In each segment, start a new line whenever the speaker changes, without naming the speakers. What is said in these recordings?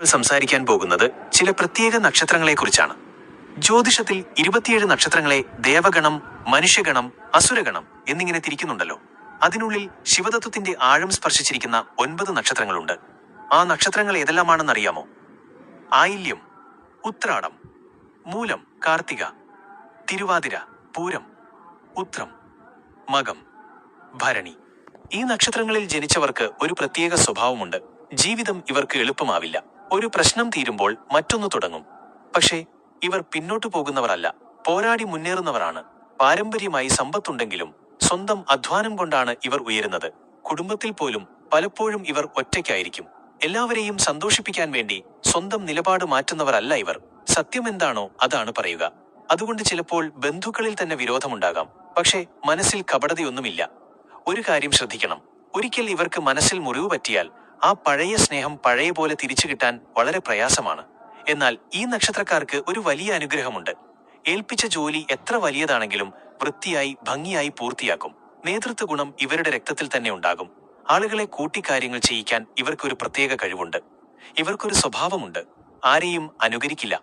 സംസാരിക്കാൻ പോകുന്നത് ചില പ്രത്യേക നക്ഷത്രങ്ങളെക്കുറിച്ചാണ്. ജ്യോതിഷത്തിൽ 27 നക്ഷത്രങ്ങളെ ദേവഗണം, മനുഷ്യഗണം, അസുരഗണം എന്നിങ്ങനെ തിരിക്കുന്നുണ്ടല്ലോ. അതിനുള്ളിൽ ശിവതത്വത്തിന്റെ ആഴം സ്പർശിച്ചിരിക്കുന്ന 9 നക്ഷത്രങ്ങളുണ്ട്. ആ നക്ഷത്രങ്ങൾ ഏതെല്ലാമാണെന്നറിയാമോ? ആയില്യം, ഉത്രാടം, മൂലം, കാർത്തിക, തിരുവാതിര, പൂരം, ഉത്രം, മകം, ഭരണി. ഈ നക്ഷത്രങ്ങളിൽ ജനിച്ചവർക്ക് ഒരു പ്രത്യേക സ്വഭാവമുണ്ട്. ജീവിതം ഇവർക്ക് എളുപ്പമാവില്ല. ഒരു പ്രശ്നം തീരുമ്പോൾ മറ്റൊന്ന് തുടങ്ങും. പക്ഷേ ഇവർ പിന്നോട്ടു പോകുന്നവരല്ല, പോരാടി മുന്നേറുന്നവരാണ്. പാരമ്പര്യമായി സമ്പത്തുണ്ടെങ്കിലും സ്വന്തം അധ്വാനം കൊണ്ടാണ് ഇവർ ഉയരുന്നത്. കുടുംബത്തിൽ പോലും പലപ്പോഴും ഇവർ ഒറ്റയ്ക്കായിരിക്കും. എല്ലാവരെയും സന്തോഷിപ്പിക്കാൻ വേണ്ടി സ്വന്തം നിലപാട് മാറ്റുന്നവരല്ല ഇവർ. സത്യം എന്താണോ അതാണ് പറയുക. അതുകൊണ്ട് ചിലപ്പോൾ ബന്ധുക്കളിൽ തന്നെ വിരോധമുണ്ടാകാം. പക്ഷേ മനസ്സിൽ കപടതയൊന്നുമില്ല. ഒരു കാര്യം ശ്രദ്ധിക്കണം, ഒരിക്കൽ ഇവർക്ക് മനസ്സിൽ മുറിവ് പറ്റിയാൽ ആ പഴയ സ്നേഹം പഴയ പോലെ തിരിച്ചു കിട്ടാൻ വളരെ പ്രയാസമാണ്. എന്നാൽ ഈ നക്ഷത്രക്കാർക്ക് ഒരു വലിയ അനുഗ്രഹമുണ്ട്. ഏൽപ്പിച്ച ജോലി എത്ര വലിയതാണെങ്കിലും വൃത്തിയായി ഭംഗിയായി പൂർത്തിയാക്കും. നേതൃത്വ ഗുണം ഇവരുടെ രക്തത്തിൽ തന്നെ ഉണ്ടാകും. ആളുകളെ കൂട്ടിക്കാര്യങ്ങൾ ചെയ്യിക്കാൻ ഇവർക്കൊരു പ്രത്യേക കഴിവുണ്ട്. ഇവർക്കൊരു സ്വഭാവമുണ്ട്, ആരെയും അനുകരിക്കില്ല.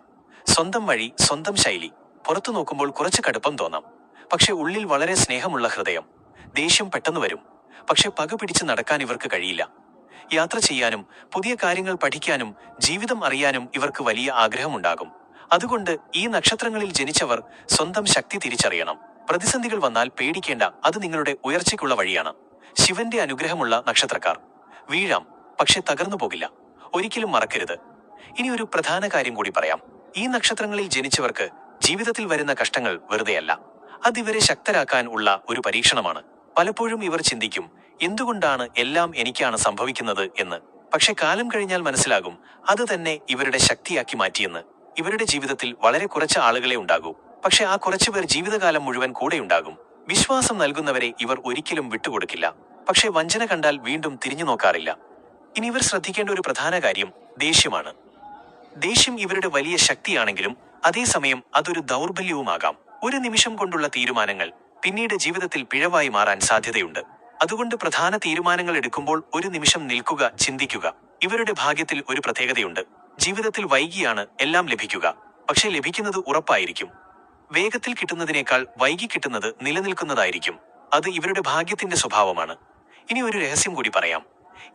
സ്വന്തം വഴി, സ്വന്തം ശൈലി. പുറത്തു നോക്കുമ്പോൾ കുറച്ച് കടുപ്പം തോന്നാം, പക്ഷെ ഉള്ളിൽ വളരെ സ്നേഹമുള്ള ഹൃദയം. ദേഷ്യം പെട്ടെന്ന് വരും, പക്ഷെ പക പിടിച്ച് നടക്കാൻ ഇവർക്ക് കഴിയില്ല. യാത്ര ചെയ്യാനും പുതിയ കാര്യങ്ങൾ പഠിക്കാനും ജീവിതം അറിയാനും ഇവർക്ക് വലിയ ആഗ്രഹമുണ്ടാകും. അതുകൊണ്ട് ഈ നക്ഷത്രങ്ങളിൽ ജനിച്ചവർ സ്വന്തം ശക്തി തിരിച്ചറിയണം. പ്രതിസന്ധികൾ വന്നാൽ പേടിക്കേണ്ട, അത് നിങ്ങളുടെ ഉയർച്ചയ്ക്കുള്ള വഴിയാണ്. ശിവന്റെ അനുഗ്രഹമുള്ള നക്ഷത്രക്കാർ വീഴാം, പക്ഷെ തകർന്നു പോകില്ല. ഒരിക്കലും മറക്കരുത്. ഇനി ഒരു പ്രധാന കാര്യം കൂടി പറയാം. ഈ നക്ഷത്രങ്ങളിൽ ജനിച്ചവർക്ക് ജീവിതത്തിൽ വരുന്ന കഷ്ടങ്ങൾ വെറുതെയല്ല, അതിവരെ ശക്തരാക്കാൻ ഉള്ള ഒരു പരീക്ഷണമാണ്. പലപ്പോഴും ഇവർ ചിന്തിക്കും, എന്തുകൊണ്ടാണ് എല്ലാം എനിക്കാണ് സംഭവിക്കുന്നത് എന്ന്. പക്ഷെ കാലം കഴിഞ്ഞാൽ മനസ്സിലാകും, അത് തന്നെ ഇവരുടെ ശക്തിയാക്കി മാറ്റിയെന്ന്. ഇവരുടെ ജീവിതത്തിൽ വളരെ കുറച്ച് ആളുകളെ ഉണ്ടാകൂ, പക്ഷെ ആ കുറച്ചുപേർ ജീവിതകാലം മുഴുവൻ കൂടെയുണ്ടാകും. വിശ്വാസം നൽകുന്നവരെ ഇവർ ഒരിക്കലും വിട്ടുകൊടുക്കില്ല. പക്ഷെ വഞ്ചന കണ്ടാൽ വീണ്ടും തിരിഞ്ഞു നോക്കാറില്ല. ഇനി ഇവർ ശ്രദ്ധിക്കേണ്ട ഒരു പ്രധാന കാര്യം ദേഷ്യമാണ്. ദേഷ്യം ഇവരുടെ വലിയ ശക്തിയാണെങ്കിലും അതേസമയം അതൊരു ദൗർബല്യവുമാകാം. ഒരു നിമിഷം കൊണ്ടുള്ള തീരുമാനങ്ങൾ പിന്നീട് ജീവിതത്തിൽ പിഴവായി മാറാൻ സാധ്യതയുണ്ട്. അതുകൊണ്ട് പ്രധാന തീരുമാനങ്ങൾ എടുക്കുമ്പോൾ ഒരു നിമിഷം നിൽക്കുക, ചിന്തിക്കുക. ഇവരുടെ ഭാഗ്യത്തിൽ ഒരു പ്രത്യേകതയുണ്ട്. ജീവിതത്തിൽ വൈകിയാണ് എല്ലാം ലഭിക്കുക, പക്ഷെ ലഭിക്കുന്നത് ഉറപ്പായിരിക്കും. വേഗത്തിൽ കിട്ടുന്നതിനേക്കാൾ വൈകി കിട്ടുന്നത് നിലനിൽക്കുന്നതായിരിക്കും. അത് ഇവരുടെ ഭാഗ്യത്തിന്റെ സ്വഭാവമാണ്. ഇനി ഒരു രഹസ്യം കൂടി പറയാം.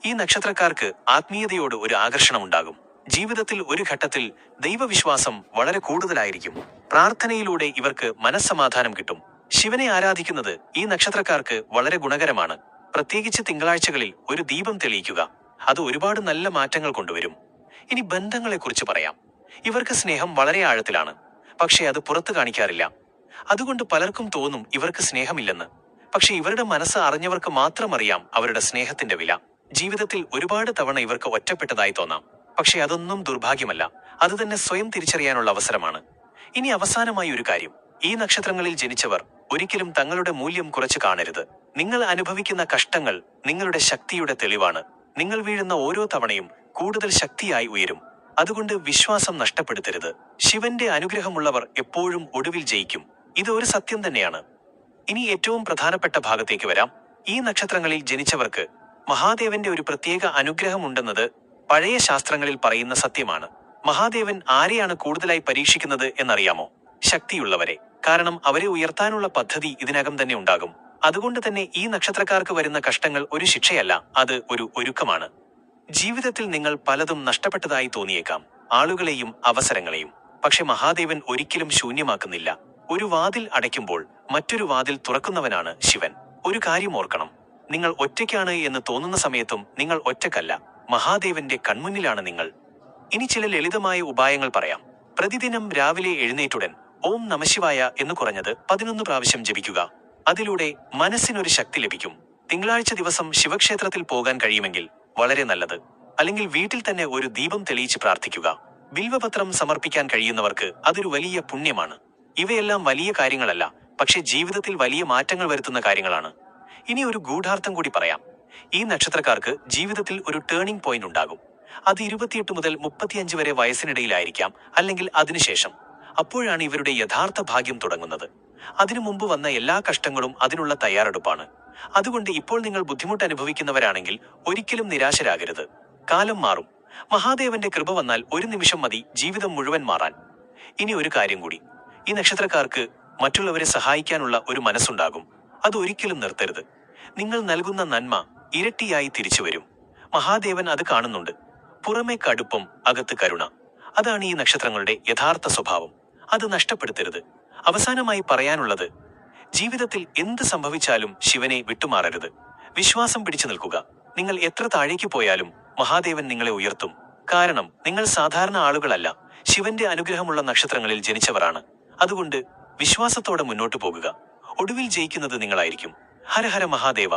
ഈ നക്ഷത്രക്കാർക്ക് ആത്മീയതയോട് ഒരു ആകർഷണമുണ്ടാകും. ജീവിതത്തിൽ ഒരു ഘട്ടത്തിൽ ദൈവവിശ്വാസം വളരെ കൂടുതലായിരിക്കും. പ്രാർത്ഥനയിലൂടെ ഇവർക്ക് മനസ്സമാധാനം കിട്ടും. ശിവനെ ആരാധിക്കുന്നത് ഈ നക്ഷത്രക്കാർക്ക് വളരെ ഗുണകരമാണ്. പ്രത്യേകിച്ച് തിങ്കളാഴ്ചകളിൽ ഒരു ദീപം തെളിയിക്കുക. അത് ഒരുപാട് നല്ല മാറ്റങ്ങൾ കൊണ്ടുവരും. ഇനി ബന്ധങ്ങളെക്കുറിച്ച് പറയാം. ഇവർക്ക് സ്നേഹം വളരെ ആഴത്തിലാണ്, പക്ഷെ അത് പുറത്തു കാണിക്കാറില്ല. അതുകൊണ്ട് പലർക്കും തോന്നും ഇവർക്ക് സ്നേഹമില്ലെന്ന്. പക്ഷെ ഇവരുടെ മനസ്സ് അറിഞ്ഞവർക്ക് മാത്രം അറിയാം അവരുടെ സ്നേഹത്തിന്റെ വില. ജീവിതത്തിൽ ഒരുപാട് തവണ ഇവർക്ക് ഒറ്റപ്പെട്ടതായി തോന്നാം, പക്ഷെ അതൊന്നും ദുർഭാഗ്യമല്ല. അത് തന്നെ സ്വയം തിരിച്ചറിയാനുള്ള അവസരമാണ്. ഇനി അവസാനമായി ഒരു കാര്യം, ഈ നക്ഷത്രങ്ങളിൽ ജനിച്ചവർ ഒരിക്കലും തങ്ങളുടെ മൂല്യം കുറച്ച് കാണരുത്. നിങ്ങൾ അനുഭവിക്കുന്ന കഷ്ടങ്ങൾ നിങ്ങളുടെ ശക്തിയുടെ തെളിവാണ്. നിങ്ങൾ വീഴുന്ന ഓരോ തവണയും കൂടുതൽ ശക്തിയായി ഉയരും. അതുകൊണ്ട് വിശ്വാസം നഷ്ടപ്പെടുത്തരുത്. ശിവന്റെ അനുഗ്രഹമുള്ളവർ എപ്പോഴും ഒടുവിൽ ജയിക്കും. ഇത് ഒരു സത്യം തന്നെയാണ്. ഇനി ഏറ്റവും പ്രധാനപ്പെട്ട ഭാഗത്തേക്ക് വരാം. ഈ നക്ഷത്രങ്ങളിൽ ജനിച്ചവർക്ക് മഹാദേവന്റെ ഒരു പ്രത്യേക അനുഗ്രഹമുണ്ടെന്നത് പഴയ ശാസ്ത്രങ്ങളിൽ പറയുന്ന സത്യമാണ്. മഹാദേവൻ ആരെയാണ് കൂടുതലായി പരീക്ഷിക്കുന്നത് എന്നറിയാമോ? ശക്തിയുള്ളവരെ. കാരണം അവരെ ഉയർത്താനുള്ള പദ്ധതി ഇതിനകം തന്നെ ഉണ്ടാകും. അതുകൊണ്ട് തന്നെ ഈ നക്ഷത്രക്കാർക്ക് വരുന്ന കഷ്ടങ്ങൾ ഒരു ശിക്ഷയല്ല, അത് ഒരു ഒരുക്കമാണ്. ജീവിതത്തിൽ നിങ്ങൾ പലതും നഷ്ടപ്പെട്ടതായി തോന്നിയേക്കാം, ആളുകളെയും അവസരങ്ങളെയും. പക്ഷെ മഹാദേവൻ ഒരിക്കലും ശൂന്യമാക്കുന്നില്ല. ഒരു വാതിൽ അടയ്ക്കുമ്പോൾ മറ്റൊരു വാതിൽ തുറക്കുന്നവനാണ് ശിവൻ. ഒരു കാര്യം ഓർക്കണം, നിങ്ങൾ ഒറ്റയ്ക്കാണ് എന്ന് തോന്നുന്ന സമയത്തും നിങ്ങൾ ഒറ്റക്കല്ല. മഹാദേവന്റെ കൺമുന്നിലാണ് നിങ്ങൾ. ഇനി ചില ലളിതമായ ഉപായങ്ങൾ പറയാം. പ്രതിദിനം രാവിലെ എഴുന്നേറ്റുടൻ ഓം നമഃശിവായ എന്ന് കുറഞ്ഞത് 11 പ്രാവശ്യം ജപിക്കുക. അതിലൂടെ മനസ്സിനൊരു ശക്തി ലഭിക്കും. തിങ്കളാഴ്ച ദിവസം ശിവക്ഷേത്രത്തിൽ പോകാൻ കഴിയുമെങ്കിൽ വളരെ നല്ലത്. അല്ലെങ്കിൽ വീട്ടിൽ തന്നെ ഒരു ദീപം തെളിയിച്ച് പ്രാർത്ഥിക്കുക. ബിൽവപത്രം സമർപ്പിക്കാൻ കഴിയുന്നവർക്ക് അതൊരു വലിയ പുണ്യമാണ്. ഇവയെല്ലാം വലിയ കാര്യങ്ങളല്ല, പക്ഷെ ജീവിതത്തിൽ വലിയ മാറ്റങ്ങൾ വരുത്തുന്ന കാര്യങ്ങളാണ്. ഇനി ഒരു ഗൂഢാർത്ഥം കൂടി പറയാം. ഈ നക്ഷത്രക്കാർക്ക് ജീവിതത്തിൽ ഒരു ടേണിംഗ് പോയിന്റ് ഉണ്ടാകും. അത് 28 മുതൽ 35 വരെ വയസ്സിനിടയിലായിരിക്കാം, അല്ലെങ്കിൽ അതിനുശേഷം. അപ്പോഴാണ് ഇവരുടെ യഥാർത്ഥ ഭാഗ്യം തുടങ്ങുന്നത്. അതിനു മുമ്പ് വന്ന എല്ലാ കഷ്ടങ്ങളും അതിനുള്ള തയ്യാറെടുപ്പാണ്. അതുകൊണ്ട് ഇപ്പോൾ നിങ്ങൾ ബുദ്ധിമുട്ട് അനുഭവിക്കുന്നവരാണെങ്കിൽ ഒരിക്കലും നിരാശരാകരുത്. കാലം മാറും. മഹാദേവന്റെ കൃപ വന്നാൽ ഒരു നിമിഷം മതി ജീവിതം മുഴുവൻ മാറാൻ. ഇനി ഒരു കാര്യം കൂടി, ഈ നക്ഷത്രക്കാർക്ക് മറ്റുള്ളവരെ സഹായിക്കാനുള്ള ഒരു മനസ്സുണ്ടാകും. അത് ഒരിക്കലും നിർത്തരുത്. നിങ്ങൾ നൽകുന്ന നന്മ ഇരട്ടിയായി തിരിച്ചു വരും. മഹാദേവൻ അത് കാണുന്നുണ്ട്. പുറമേ കടുപ്പം, അകത്ത് കരുണ. അതാണ് ഈ നക്ഷത്രങ്ങളുടെ യഥാർത്ഥ സ്വഭാവം. അത് നഷ്ടപ്പെടുത്തരുത്. അവസാനമായി പറയാനുള്ളത്, ജീവിതത്തിൽ എന്ത് സംഭവിച്ചാലും ശിവനെ വിട്ടുമാറരുത്. വിശ്വാസം പിടിച്ചു നിൽക്കുക. നിങ്ങൾ എത്ര താഴേക്ക് പോയാലും മഹാദേവൻ നിങ്ങളെ ഉയർത്തും. കാരണം നിങ്ങൾ സാധാരണ ആളുകളല്ല, ശിവന്റെ അനുഗ്രഹമുള്ള നക്ഷത്രങ്ങളിൽ ജനിച്ചവരാണ്. അതുകൊണ്ട് വിശ്വാസത്തോടെ മുന്നോട്ടു പോകുക. ഒടുവിൽ ജയിക്കുന്നത് നിങ്ങളായിരിക്കും. ഹരഹര മഹാദേവ.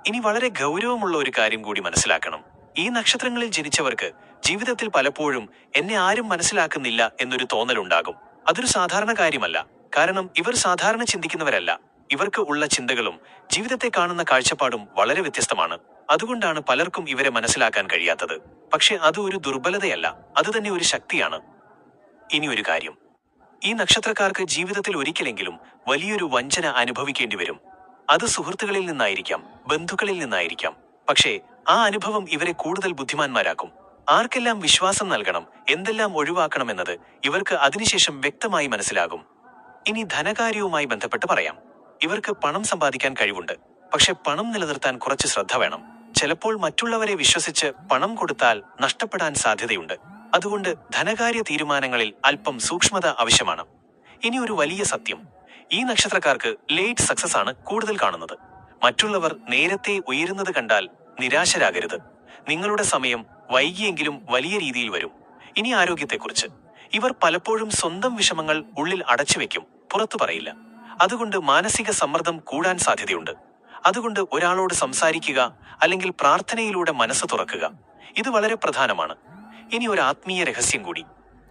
ഇനി വളരെ ഗൗരവമുള്ള ഒരു കാര്യം കൂടി മനസ്സിലാക്കണം. ഈ നക്ഷത്രങ്ങളിൽ ജനിച്ചവർക്ക് ജീവിതത്തിൽ പലപ്പോഴും എന്നെ ആരും മനസ്സിലാക്കുന്നില്ല എന്നൊരു തോന്നലുണ്ടാകും. അതൊരു സാധാരണ കാര്യമല്ല. കാരണം ഇവർ സാധാരണ ചിന്തിക്കുന്നവരല്ല. ഇവർക്ക് ഉള്ള ചിന്തകളും ജീവിതത്തെ കാണുന്ന കാഴ്ചപ്പാടും വളരെ വ്യത്യസ്തമാണ്. അതുകൊണ്ടാണ് പലർക്കും ഇവരെ മനസ്സിലാക്കാൻ കഴിയാത്തത്. പക്ഷെ അത് ഒരു ദുർബലതയല്ല, അത് തന്നെ ഒരു ശക്തിയാണ്. ഇനി ഒരു കാര്യം, ഈ നക്ഷത്രക്കാർക്ക് ജീവിതത്തിൽ ഒരിക്കലെങ്കിലും വലിയൊരു വഞ്ചന അനുഭവിക്കേണ്ടി വരും. അത് സുഹൃത്തുക്കളിൽ നിന്നായിരിക്കാം, ബന്ധുക്കളിൽ നിന്നായിരിക്കാം. പക്ഷേ ആ അനുഭവം ഇവരെ കൂടുതൽ ബുദ്ധിമാന്മാരാക്കും. ആർക്കെല്ലാം വിശ്വാസം നൽകണം, എന്തെല്ലാം ഒഴിവാക്കണമെന്നത് ഇവർക്ക് അതിനുശേഷം വ്യക്തമായി മനസ്സിലാകും. ഇനി ധനകാര്യവുമായി ബന്ധപ്പെട്ട് പറയാം. ഇവർക്ക് പണം സമ്പാദിക്കാൻ കഴിവുണ്ട്. പക്ഷെ പണം നിലനിർത്താൻ കുറച്ച് ശ്രദ്ധ വേണം. ചിലപ്പോൾ മറ്റുള്ളവരെ വിശ്വസിച്ച് പണം കൊടുത്താൽ നഷ്ടപ്പെടാൻ സാധ്യതയുണ്ട്. അതുകൊണ്ട് ധനകാര്യ തീരുമാനങ്ങളിൽ അല്പം സൂക്ഷ്മത ആവശ്യമാണ്. ഇനി ഒരു വലിയ സത്യം, ഈ നക്ഷത്രക്കാർക്ക് ലേറ്റ് സക്സസ് ആണ് കൂടുതൽ കാണുന്നത്. മറ്റുള്ളവർ നേരത്തെ ഉയരുന്നത് കണ്ടാൽ നിരാശരാകരുത്. നിങ്ങളുടെ സമയം വൈകിയെങ്കിലും വലിയ രീതിയിൽ വരും. ഇനി ആരോഗ്യത്തെക്കുറിച്ച്, ഇവർ പലപ്പോഴും സ്വന്തം വിഷമങ്ങൾ ഉള്ളിൽ അടച്ചുവെക്കും, പുറത്തു പറയില്ല. അതുകൊണ്ട് മാനസിക സമ്മർദ്ദം കൂടാൻ സാധ്യതയുണ്ട്. അതുകൊണ്ട് ഒരാളോട് സംസാരിക്കുക, അല്ലെങ്കിൽ പ്രാർത്ഥനയിലൂടെ മനസ്സ് തുറക്കുക. ഇത് വളരെ പ്രധാനമാണ്. ഇനി ഒരു ആത്മീയ രഹസ്യം കൂടി,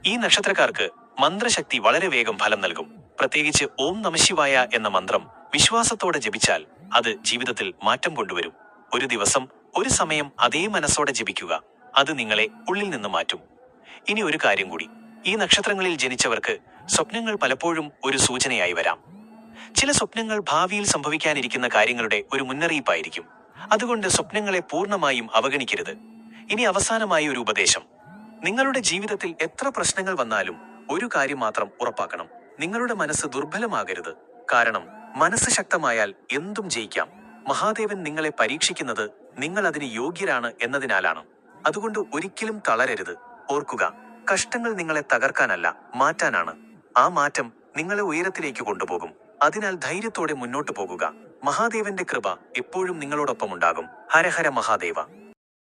ഈ നക്ഷത്രക്കാർക്ക് മന്ത്രശക്തി വളരെ വേഗം ഫലം നൽകും. പ്രത്യേകിച്ച് ഓം നമഃശിവായ എന്ന മന്ത്രം വിശ്വാസത്തോടെ ജപിച്ചാൽ അത് ജീവിതത്തിൽ മാറ്റം കൊണ്ടുവരും. ഒരു ദിവസം, ഒരു സമയം അതേ മനസ്സോടെ ജപിക്കുക. അത് നിങ്ങളെ ഉള്ളിൽ നിന്ന് മാറ്റും. ഇനി ഒരു കാര്യം കൂടി, ഈ നക്ഷത്രങ്ങളിൽ ജനിച്ചവർക്ക് സ്വപ്നങ്ങൾ പലപ്പോഴും ഒരു സൂചനയായി വരാം. ചില സ്വപ്നങ്ങൾ ഭാവിയിൽ സംഭവിക്കാനിരിക്കുന്ന കാര്യങ്ങളുടെ ഒരു മുന്നറിയിപ്പായിരിക്കും. അതുകൊണ്ട് സ്വപ്നങ്ങളെ പൂർണ്ണമായും അവഗണിക്കരുത്. ഇനി അവസാനമായി ഒരു ഉപദേശം, നിങ്ങളുടെ ജീവിതത്തിൽ എത്ര പ്രശ്നങ്ങൾ വന്നാലും ഒരു കാര്യം മാത്രം ഉറപ്പാക്കണം: നിങ്ങളുടെ മനസ്സ് ദുർബലമാകരുത്. കാരണം മനസ്സ് ശക്തമായാൽ എന്തും ജയിക്കാം. മഹാദേവൻ നിങ്ങളെ പരീക്ഷിക്കുന്നത് നിങ്ങൾ അതിന് യോഗ്യരാണ് എന്നതിനാലാണ്. അതുകൊണ്ട് ഒരിക്കലും തളരരുത്. ഓർക്കുക, കഷ്ടങ്ങൾ നിങ്ങളെ തകർക്കാനല്ല, മാറ്റാനാണ്. ആ മാറ്റം നിങ്ങളെ ഉയരത്തിലേക്ക് കൊണ്ടുപോകും. അതിനാൽ ധൈര്യത്തോടെ മുന്നോട്ടു പോകുക. മഹാദേവന്റെ കൃപ എപ്പോഴും നിങ്ങളോടൊപ്പം ഉണ്ടാകും. ഹരഹര മഹാദേവ.